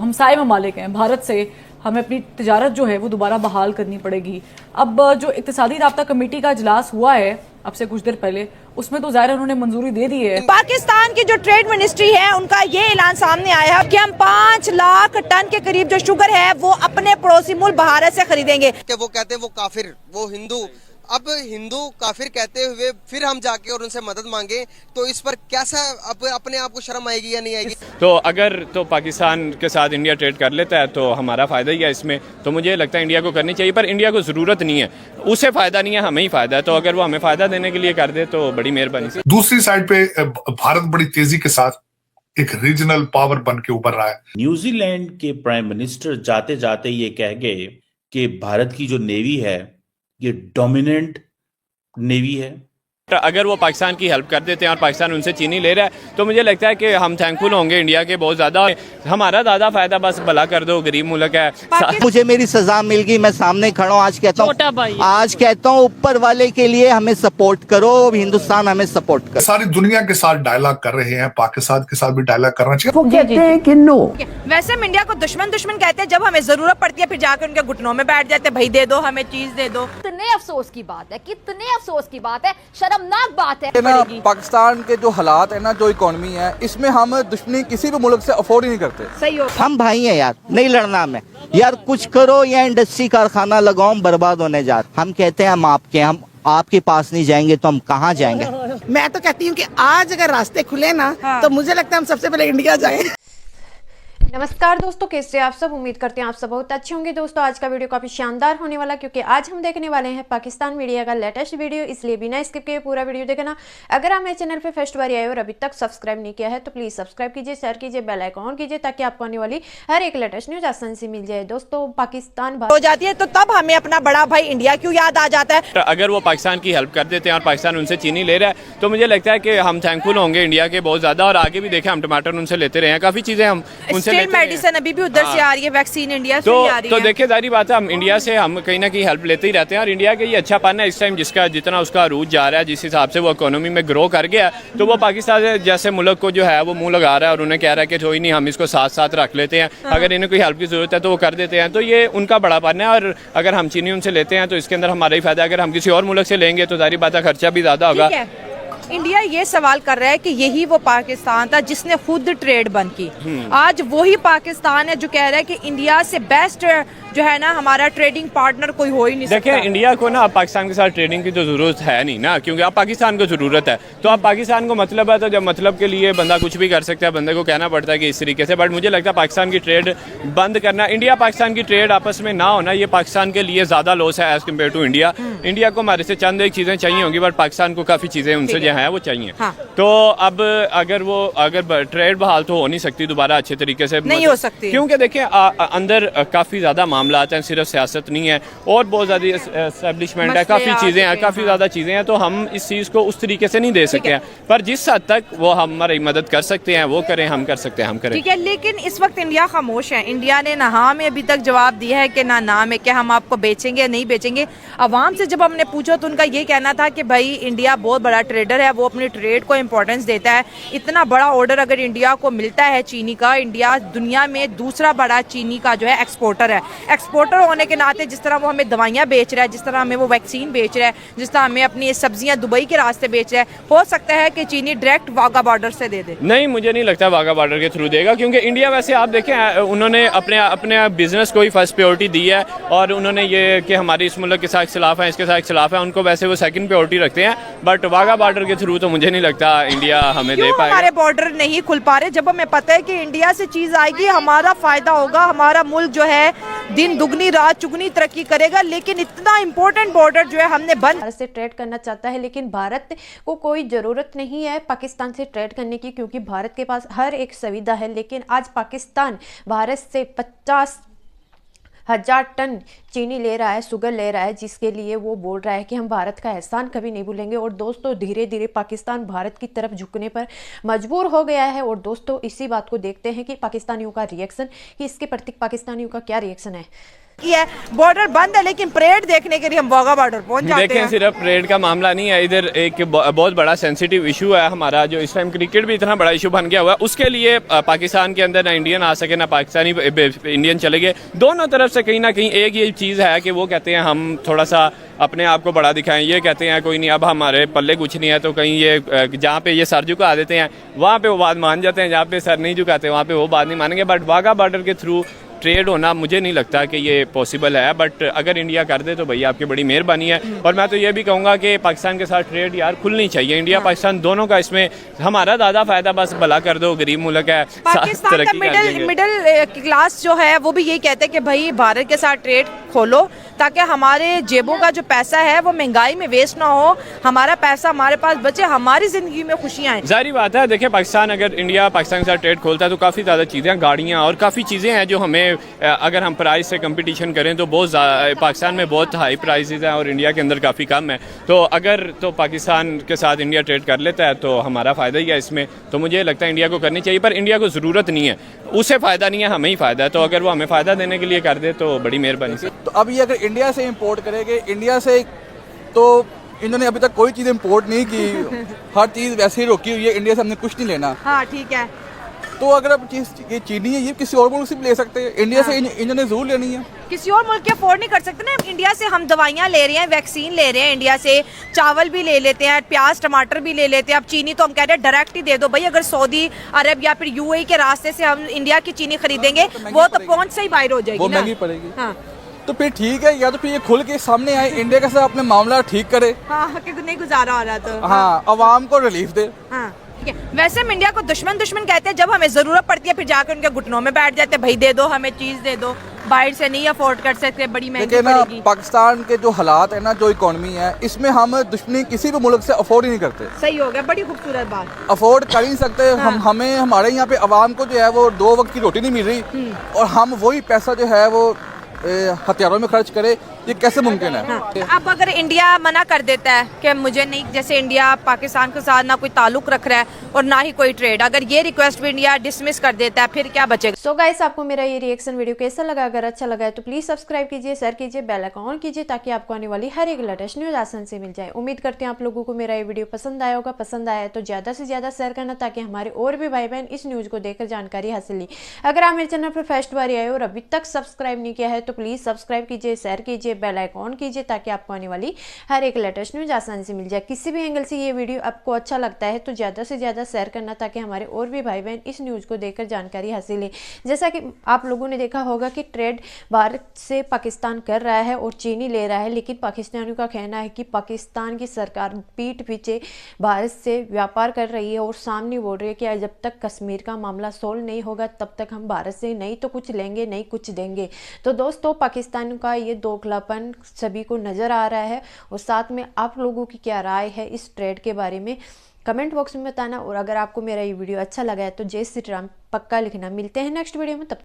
हमसाए ममालिक हैं भारत से, हमें अपनी तिजारत जो है वो दोबारा बहाल करनी पड़ेगी। अब जो इक्तिसादी राब्ता कमेटी का इजलास हुआ है अब से कुछ देर पहले, उसमें तो ज़ाहिर उन्होंने मंजूरी दे दी है। पाकिस्तान की जो ट्रेड मिनिस्ट्री है उनका ये ऐलान सामने आया है कि हम 5 लाख टन के करीब जो शुगर है वो अपने पड़ोसी मुल्क भारत से खरीदेंगे। वो कहते हैं वो काफिर, वो हिंदू। अब हिंदू काफिर कहते हुए फिर हम जाके और उनसे मदद मांगे तो इस पर कैसा अपने आप को शर्म आएगी या नहीं आएगी? तो अगर तो पाकिस्तान के साथ इंडिया ट्रेड कर लेता है तो हमारा फ़ायदा ही है इसमें, तो मुझे लगता है इंडिया को करनी चाहिए, पर इंडिया को ज़रूरत नहीं है, उसे फ़ायदा नहीं है, हमें ही फ़ायदा है, तो अगर वो हमें फ़ायदा देने के लिए कर दे तो बड़ी मेहरबानी। दूसरी साइड पे भारत बड़ी तेजी के साथ एक रीजनल पावर बन के उभर रहा है। न्यूजीलैंड के प्राइम मिनिस्टर जाते जाते ये कह गए कि भारत की जो नेवी है ये डोमिनेंट नेवी है। अगर वो पाकिस्तान की हेल्प कर देते हैं और पाकिस्तान उनसे चीनी ले रहा है तो मुझे लगता है कि हम थैंकफुल होंगे इंडिया के बहुत ज़्यादा। हमारा ज़्यादा फायदा बस भला कर दो, गरीब मुल्क है। मुझे मेरी सजा मिल गई, मैं सामने खड़ा हूँ, आज कहता हूँ ऊपर वाले के लिए हमें सपोर्ट करो, हिंदुस्तान हमें सपोर्ट करो। सारी दुनिया के साथ डायलॉग कर रहे हैं, पाकिस्तान के साथ भी डायलॉग करना चाहिए। वो कहते हैं कि नो। वैसे हम इंडिया को दुश्मन कहते हैं, जब हमें जरूरत पड़ती है फिर जाकर उनके घुटनों में बैठ जाते हैं, भाई दे दो हमें चीज दे दो। कितने अफसोस की बात है, कितने अफसोस की बात है, शर्मनाक बात है ना। पाकिस्तान के जो हालात है ना, जो इकोनॉमी है, इसमें हम दुश्मनी किसी भी मुल्क से अफोर्ड ही नहीं करते। सही हो, हम भाई हैं यार, नहीं लड़ना हमें यार, कुछ करो या इंडस्ट्री कारखाना लगाओ, बर्बाद होने जा रहे। हम कहते हैं हम आपके पास नहीं जाएंगे तो हम कहाँ जाएंगे? मैं तो कहती हूँ कि आज अगर रास्ते खुले ना तो मुझे लगता है हम सबसे पहले इंडिया जाएं। नमस्कार दोस्तों, कैसे आप सब? उम्मीद करते हैं आप सब बहुत अच्छे होंगे। दोस्तों आज का वीडियो काफी शानदार होने वाला, क्योंकि आज हम देखने वाले हैं पाकिस्तान मीडिया का लेटेस्ट वीडियो, इसलिए बिना स्किप किए पूरा वीडियो देखना। अगर आप मेरे चैनल पे फर्स्ट बार आए और अभी तक सब्सक्राइब नहीं किया है तो प्लीज सब्सक्राइब कीजिए, शेयर कीजिए, बेल आइकन ऑन कीजिए, ताकि आपको आने वाली हर एक लेटेस्ट न्यूज आसानी से मिल जाए। दोस्तों पाकिस्तान हो जाती है तो तब हमें अपना बड़ा भाई इंडिया क्यों याद आ जाता है? अगर वो पाकिस्तान की हेल्प कर देते हैं और पाकिस्तान उनसे चीनी ले रहा है तो मुझे लगता है कि हम थैंकफुल होंगे इंडिया के बहुत ज़्यादा, और आगे भी देखें हम टमाटर उनसे लेते रहे हैं, काफ़ी चीज़ें हम उनसे मेडिसिन अभी भी उधर से आ रही है, वैक्सीन इंडिया से आ रही है। तो देखिए जारी बात है, हम इंडिया से हम कहीं ना कहीं हेल्प लेते ही रहते हैं, और इंडिया के ये अच्छा पाना इस टाइम जिसका जितना उसका अरूज जा रहा है, जिस हिसाब से वो इकोनॉमी में ग्रो कर गया, तो वो पाकिस्तान जैसे मुल्क को जो है वो मुंह लगा रहा है और उन्हें कह रहा है कि कोई नहीं, हम इसको साथ साथ रख लेते हैं, अगर इन्हें कोई हेल्प की जरूरत है तो वो कर देते हैं। तो ये उनका बड़ा पाना है, और अगर हम चीनी उनसे लेते हैं तो इसके अंदर हमारा ही फायदा है। अगर हम किसी और मुल्क से लेंगे तो जारी बात है खर्चा भी ज्यादा होगा। इंडिया ये सवाल कर रहा है कि यही वो पाकिस्तान था जिसने खुद ट्रेड बंद की, आज वही पाकिस्तान है जो कह रहा है कि इंडिया से बेस्ट जो है ना हमारा ट्रेडिंग पार्टनर कोई हो ही नहीं सकता। देखिए इंडिया को ना अब पाकिस्तान के साथ ट्रेडिंग की तो जरूरत है नहीं ना, क्योंकि अब पाकिस्तान को जरूरत है, तो अब पाकिस्तान को मतलब है, तो जब मतलब के लिए बंदा कुछ भी कर सकता है, बंदे को कहना पड़ता है कि इस तरीके से। बट मुझे लगता है पाकिस्तान की ट्रेड बंद करना, इंडिया पाकिस्तान की ट्रेड आपस में ना होना, ये पाकिस्तान के लिए ज्यादा लॉस है as compare to India. India को हमारे से चंद एक चीजें चाहिए होंगी, बट पाकिस्तान को काफी चीजें उनसे जो है वो चाहिए। तो अब अगर ट्रेड बहाल तो हो नहीं सकती दोबारा अच्छे तरीके से, नहीं हो सकती, क्योंकि देखिए अंदर काफी ज्यादा मामला आते हैं, सिर्फ सियासत नहीं है और बहुत ज्यादा एस्टेब्लिशमेंट है, काफी चीजें हैं, काफी ज्यादा चीजें हैं, तो हम इस चीज को उस तरीके से नहीं दे सकते हैं, पर जिस हद तक वो हमारी मदद कर सकते हैं वो करें, हम कर सकते हैं हम करें। ठीक है, लेकिन इस वक्त इंडिया खामोश है। इंडिया ने ना हाँ में अभी तक जवाब दिया है कि ना ना में, क्या हम आपको बेचेंगे या नहीं बेचेंगे। अवाम से जब हमने पूछा तो उनका ये कहना था कि भाई इंडिया बहुत बड़ा ट्रेडर है, वो अपनी ट्रेड को इंपॉर्टेंस देता है। इतना बड़ा ऑर्डर अगर इंडिया को मिलता है चीनी का, इंडिया दुनिया में दूसरा बड़ा चीनी का जो है एक्सपोर्टर है। एक्सपोर्टर होने के नाते जिस तरह वो हमें दवाइयाँ बेच रहा है, जिस तरह हमें वो वैक्सीन बेच रहा है, जिस तरह हमें अपनी सब्जियां दुबई के रास्ते बेच रहा है, हो सकता है कि चीनी डायरेक्ट वाघा बॉर्डर से दे दे। नहीं, मुझे नहीं लगता वाघा बॉर्डर के थ्रू देगा, क्योंकि इंडिया वैसे आप देखें उन्होंने अपने बिजनेस को ही फर्स्ट प्रायोरिटी दी है, और उन्होंने ये कि हमारी इस मुल्क के साथ खिलाफ है, इसके साथ खिलाफ है, उनको वैसे वो सेकंड प्रायोरिटी रखते हैं। बट वाघा बॉर्डर के थ्रू तो मुझे नहीं लगता इंडिया हमें दे पाएगा। हमारे बॉर्डर नहीं खुल पा रहे, जब हमें पता है कि इंडिया से चीज आएगी हमारा फायदा होगा, हमारा मुल्क जो है दिन दुगनी रात चुगनी तरक्की करेगा, लेकिन इतना इंपॉर्टेंट बॉर्डर जो है हमने बंद। भारत से ट्रेड करना चाहता है, लेकिन भारत को कोई ज़रूरत नहीं है पाकिस्तान से ट्रेड करने की, क्योंकि भारत के पास हर एक सुविधा है। लेकिन आज पाकिस्तान भारत से 50,000 टन चीनी ले रहा है, शुगर ले रहा है, जिसके लिए वो बोल रहा है कि हम भारत का एहसान कभी नहीं भूलेंगे। और दोस्तों धीरे धीरे पाकिस्तान भारत की तरफ झुकने पर मजबूर हो गया है। और दोस्तों इसी बात को देखते हैं कि पाकिस्तानियों का रिएक्शन, कि इसके प्रति पाकिस्तानियों का क्या रिएक्शन है। की है, बॉर्डर बंद है, लेकिन परेड देखने के लिए हम वाघा बॉर्डर पहुंच जाते देखें हैं। सिर्फ परेड का मामला नहीं है, इधर एक बहुत बड़ा सेंसिटिव इशू है हमारा, जो इस टाइम क्रिकेट भी इतना बड़ा इशू बन गया हुआ है। उसके लिए पाकिस्तान के अंदर ना इंडियन आ सके ना पाकिस्तानी इंडियन चले गए। दोनों तरफ से कहीं ना कहीं एक ये चीज़ है कि वो कहते हैं हम थोड़ा सा अपने आप को बड़ा दिखाएं, ये कहते हैं कोई नहीं अब हमारे पल्ले कुछ नहीं है, तो कहीं ये जहाँ पे ये सर झुका देते हैं वहाँ पे वो बात मान जाते हैं, जहाँ पे सर नहीं झुकाते वहाँ पे वो बात नहीं मानेंगे। बट वाघा बॉर्डर के थ्रू ट्रेड होना मुझे नहीं लगता कि ये पॉसिबल है, बट अगर इंडिया कर दे तो भैया आपकी बड़ी मेहरबानी है। और मैं तो ये भी कहूँगा कि पाकिस्तान के साथ ट्रेड यार खुलनी चाहिए, इंडिया पाकिस्तान दोनों का इसमें हमारा ज़्यादा फायदा, बस भला कर दो, गरीब मुल्क है, पाकिस्तान का मिडिल क्लास जो है वो भी यही कहते हैं कि भाई भारत के साथ ट्रेड खोलो ताकि हमारे जेबों का जो पैसा है वो महंगाई में वेस्ट ना हो, हमारा पैसा हमारे पास बचे, हमारी जिंदगी में खुशियाँ आए। जाहिर बात है, देखिए पाकिस्तान अगर इंडिया पाकिस्तान के साथ ट्रेड खोलता है तो काफ़ी ज़्यादा चीज़ें, गाड़ियाँ और काफ़ी चीज़ें हैं जो हमें अगर हम प्राइस से कंपटीशन करें तो बहुत पाकिस्तान में बहुत हाई प्राइसेस हैं और इंडिया के अंदर काफ़ी कम है। तो अगर तो पाकिस्तान के साथ इंडिया ट्रेड कर लेता है तो हमारा फ़ायदा ही है इसमें। तो मुझे लगता है इंडिया को करनी चाहिए, पर इंडिया को ज़रूरत नहीं है, उसे फ़ायदा नहीं है, हमें ही फ़ायदा है। तो अगर वो हमें फ़ायदा देने के लिए कर दे तो बड़ी मेहरबानी से। तो अब ये अगर इंडिया से इंपोर्ट करेंगे, इंडिया से तो इन्होंने अभी तक कोई चीज़ इंपोर्ट नहीं की, हर चीज़ वैसे ही रोकी हुई है, इंडिया से हमने कुछ नहीं लेना। हाँ ठीक है, तो अगर अब चीज़ ये चीनी है ये किसी और मुल्क से भी ले सकते हैं, इंडिया से इन्होंने जरूर लेनी है। किसी और मुल्क के अफोर्ड नहीं कर सकते ना। इंडिया से हम दवाइयाँ ले रहे हैं, वैक्सीन ले रहे हैं, इंडिया से चावल भी ले लेते हैं, प्याज टमाटर भी ले लेते हैं। अब चीनी तो हम कह रहे हैं डायरेक्ट ही दे दो भाई, अगर सऊदी अरब या फिर यूएई के रास्ते से हम इंडिया की चीनी खरीदेंगे वो तो पहुंच से ही बाहर हो जाएगी, वो महंगी पड़ेगी। हाँ। तो फिर ठीक है, या तो फिर ये खुल के सामने आए, इंडिया के साथ अपने मामला ठीक करे। हाँ, कि नहीं गुजारा हो रहा तो हाँ, अवाम को रिलीफ दे। हाँ ठीक है। वैसे हम इंडिया को दुश्मन कहते हैं, जब हमें जरूरत पड़ती है फिर जाकर उनके घुटनों में बैठ जाते हैं, भाई दे दो हमें चीज दे दो, बाहर से नहीं अफोर्ड कर सकते, बड़ी महंगी पड़ेगी। पाकिस्तान के जो हालात है ना, जो इकोनॉमी है, इसमें हम दुश्मनी किसी भी मुल्क से अफोर्ड ही नहीं करते। सही हो गया, बड़ी खूबसूरत बात। अफोर्ड कर ही नहीं सकते। हाँ। हमें हमारे यहाँ पे अवाम को जो है वो 2 वक्त की रोटी नहीं मिल रही और हम वही पैसा जो है वो हथियारों में खर्च करे, ये कैसे मुमकिन है? हाँ। अब अगर इंडिया मना कर देता है कि मुझे नहीं, जैसे इंडिया पाकिस्तान के साथ ना कोई ताल्लुक रख रहा है और ना ही कोई ट्रेड, अगर ये रिक्वेस्ट भी इंडिया डिसमिस कर देता है फिर क्या बचेगा? सो गाइस, आपको मेरा ये रिएक्शन वीडियो कैसा लगा? अगर अच्छा लगा है तो प्लीज सब्सक्राइब कीजिए, शेयर कीजिए, बेल आइकन ऑन कीजिए ताकि आपको आने वाली हर एक लेटेस्ट न्यूज आसानी से मिल जाए। उम्मीद करते हैं आप लोगों को मेरा ये वीडियो पसंद आया होगा। पसंद आया तो ज्यादा से ज्यादा शेयर करना ताकि हमारे और भी भाई बहन इस न्यूज को देखकर जानकारी हासिल ली। अगर आप मेरे चैनल पर फर्स्ट बार आए और अभी तक सब्सक्राइब नहीं किया है तो प्लीज सब्सक्राइब कीजिए, शेयर कीजिए, बेल आइकन ऑन कीजिए ताकि आपको आने वाली हर एक लेटेस्ट न्यूज आसानी से मिल जाए। किसी भी एंगल से ये वीडियो आपको अच्छा लगता है तो ज़्यादा से ज़्यादा शेयर करना ताकि हमारे और भी भाई बहन इस न्यूज़ को देखकर जानकारी हासिल ले। जैसा कि आप लोगों ने देखा होगा कि ट्रेड भारत से पाकिस्तान कर रहा है और चीनी ले रहा है, लेकिन पाकिस्तानियों का कहना है कि पाकिस्तान की सरकार पीठ पीछे भारत से व्यापार कर रही है और सामने बोल रही है कि जब तक कश्मीर का मामला सोल्व नहीं होगा तब तक हम भारत से नहीं तो कुछ लेंगे नहीं कुछ देंगे। तो दोस्तों, पाकिस्तान का ये दोगलापन सभी को नज़र आ रहा है और साथ में आप लोगों की क्या राय है इस ट्रेड के बारे में कमेंट बॉक्स में बताना। और अगर आपको मेरा ये वीडियो अच्छा लगा है तो जय श्री राम पक्का लिखना। मिलते हैं नेक्स्ट वीडियो में, तब